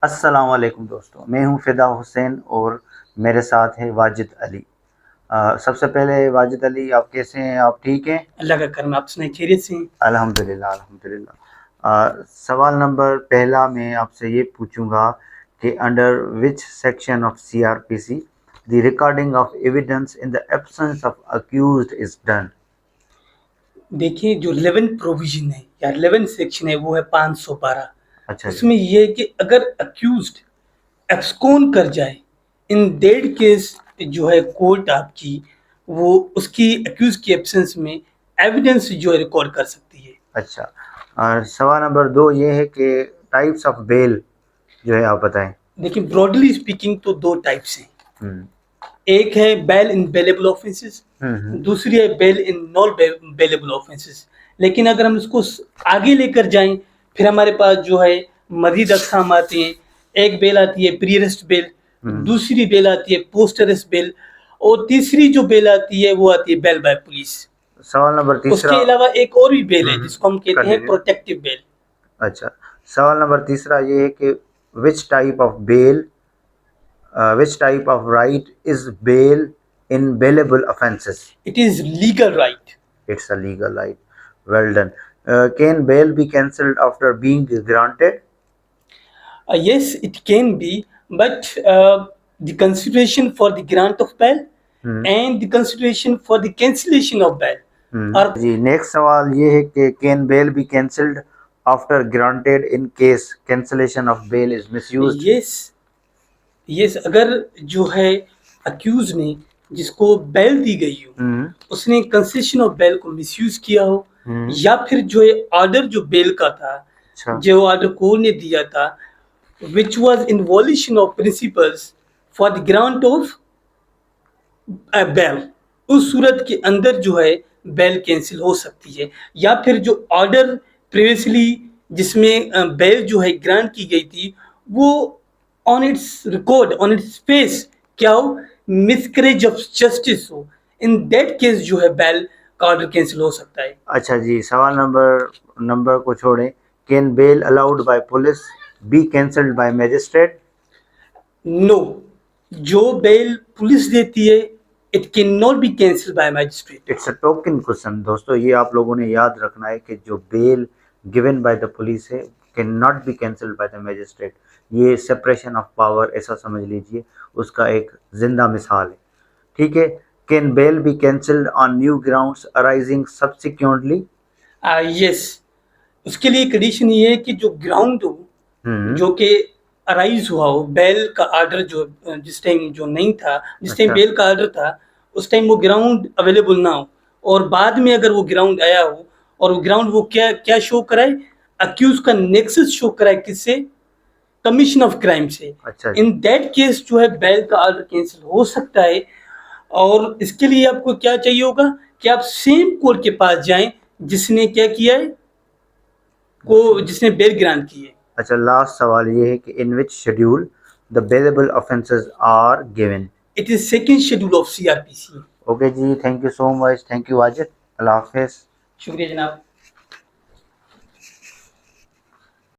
अस्सलाम वालेकुम दोस्तों, मैं हूं फ़िदा हुसैन और मेरे साथ है वाजिद अली। सबसे पहले वाजिद अली, आप कैसे हैं? आप ठीक हैं? अल्लाह का करम, आप सुनाए खैरियत से हैं? अल्हम्दुलिल्लाह अल्हम्दुलिल्लाह। सवाल नंबर पहला मैं आपसे ये पूछूंगा कि under which section of CrPC the recording of evidence in the absence of accused is done. देखिए, जो 11 प्रोविज़न है या 11 सेक्शन है वो है 512। अच्छा जी। उसमें ये है कि अगर अक्यूज़्ड एब्सकॉन्ड कर जाए, इन दैट केस जो है कोर्ट आपकी वो उसकी अक्यूज़ की एब्सेंस में एविडेंस जो है रिकॉर्ड कर सकती है। अच्छा, और सवाल नंबर दो ये है कि टाइप्स ऑफ बेल जो है आप बताएं। देखिए, ब्रॉडली स्पीकिंग तो 2 टाइप्स हैं। हम्म एक है बेल इन बेलेबल ऑफेंसेस, हम्म। दूसरी है bail in non bailable offences. लेकिन अगर हम इसको आगे लेकर जाएं, फिर हमारे पास जो है मजीद अकसाम आते हैं। एक बेल आती है प्री अरेस्ट बेल, हम्म। दूसरी बेल आती है पोस्ट अरेस्ट बेल, और तीसरी जो बेल आती है वो आती है बेल बाय पुलिस। सवाल नंबर तीसरा। उसके अलावा एक और भी बेल है जिसको हम कहते हैं कंटिन्यू। Protective bail. अच्छा, सवाल नंबर तीसरा ये है कि which type of bail, which type of right is bail in bailable offences. It is legal right. It's a legal right. Well done. Can bail be cancelled after being granted? Yes, it can be, but the consideration for the grant of bail and the consideration for the cancellation of bail are जी, next सवाल ये है कि can bail be cancelled after granted in case cancellation of bail is misused? yes, yes। अगर जो है accused ने जिसको बेल दी गई हो हम्म उसने कंसेशन ऑफ बेल को मिसयूज किया हो, हम्म। या फिर जो है ऑर्डर जो बेल का था, अच्छा। जो ऑर्डर कोर्ट ने दिया था, which was in violation of principles for the grant of bail, उस सूरत के अंदर जो है बेल कैंसिल हो सकती है। या फिर जो ऑर्डर प्रीवियसली जिसमें बेल जो है ग्रांट की गई थी वो on it's record on its face क्या हो, मिसकरेज ऑफ जस्टिस हो, इन दैट केस जो है बेल का ऑर्डर कैंसिल हो सकता है। अच्छा जी, सवाल नंबर नंबर को छोड़ें, can bail allowed by police be cancelled by magistrate? No, जो बेल पुलिस देती है it can not be cancel by magistrate. It's a token question दोस्तों, ये आप लोगों ने याद रखना है कि जो bail given by the police है can not be cancelled by the magistrate. ये सेपरेशन ऑफ पावर ऐसा समझ लीजिए, उसका एक जिंदा मिसाल है। ठीक है। Can bail be cancelled on new grounds arising subsequently? Yes, उसके लिए कंडीशन ये है कि जो ग्राउंड हो हम्म। जो कि अराइज हुआ हो, बेल का ऑर्डर जो जिस टाइम जो नहीं था, जिस टाइम अच्छा। बेल का ऑर्डर था उस टाइम वो ग्राउंड अवेलेबल ना हो, और बाद में अगर वो ग्राउंड आया हो और वो ग्राउंड वो क्या क्या शो कराए, अक्यूज का नेक्सस शो कराए किससे, कमीशन ऑफ क्राइम से। अच्छा जी। इन दैट केस जो है बेल का ऑर्डर कैंसिल हो सकता है। और इसके लिए आपको क्या चाहिए होगा कि आप सेम कोर्ट के पास जाएं जिसने क्या किया है, को जिसने बेल ग्रांट की है। अच्छा, लास्ट सवाल ये है कि in which schedule the bailable offences are given? It is second schedule of CrPC. Okay जी, thank you so much, thank you Wajid. अल्लाह हाफिज़। शुक्रिया जनाब।